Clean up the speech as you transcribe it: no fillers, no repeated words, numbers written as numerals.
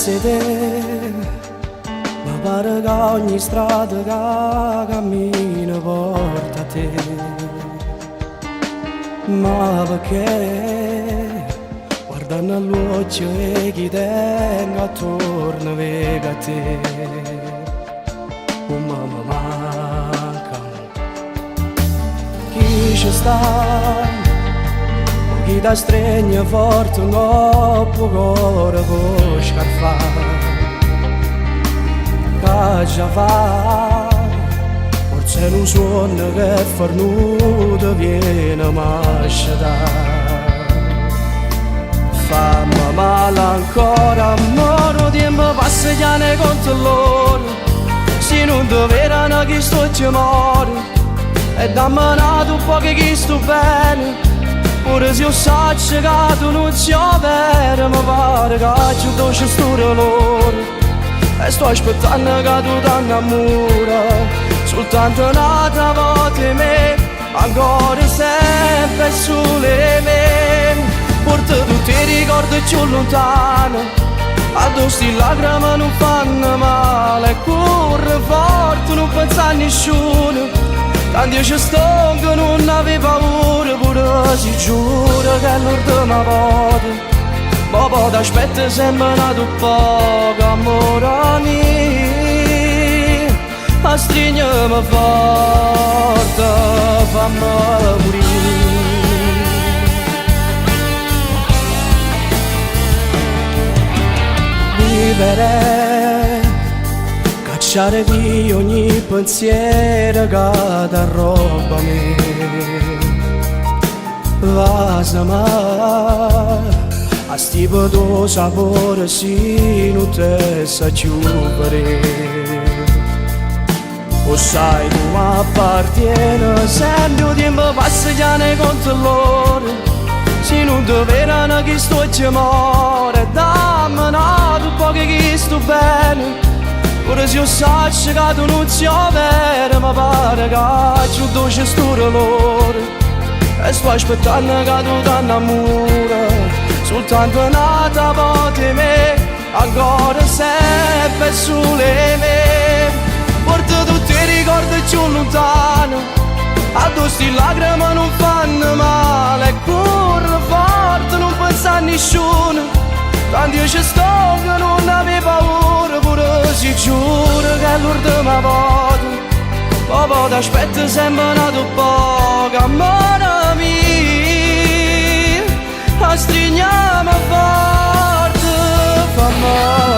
sei te, ma pare che ogni strada che cammina porta a te. Ma perché guardando all'occhio e chi tengo attorno vedo a te, come mi manca chi ci sta. Chi da stregna forte un coppo cuore può scarfare, che già fa, forse è un suono che è fornuto viene a masciare. Fammi male ancora, amore, tempo passa gli anni contro loro, se non ti vedono chi sto ci muore, e dammi un po' che sto bene. Ora se io saccio che tu non ci vero, mi pare che ci dolce sto loro, e sto aspettando che tu ti innamora. Soltanto un'altra volta me, ancora sempre sulle me. Porta tutti i ricordi più lontani, addosso le lacrime non fanno male, e corre forte non pensa a nessuno. Tanto io ci sto che non avevo paura, pure si giura che l'ultima volta. Ma poi t'aspetta sempre nato poco, amore mio, a stringermi forte, fammi morire. Vivere, cacciare via ogni pensiero che t'arroba a me. Vasama, a stipo tuo sapore si non te sa chiudere. O sai tu mi appartiene, sempre il tempo passa gli anni contro loro, se non ti vedono chi sto ci muore, dammi un po' che sto bene. Ora se io saccio che tu non ci vero, ma pare che ci dolce sto loro, e sto aspettando che tu ti innamora. Soltanto un'altra volta me, ancora sempre sulle me. Porta tutti i ricordi più lontani, addosso le lacrime non fanno male, e corre forte non pensa a nessuno. Tanto io ci sto che non avevo paura, pure si giura che è l'ultima volta. Papà t'aspetta sempre nato poco, amore mio, a stringiamo forte, fammi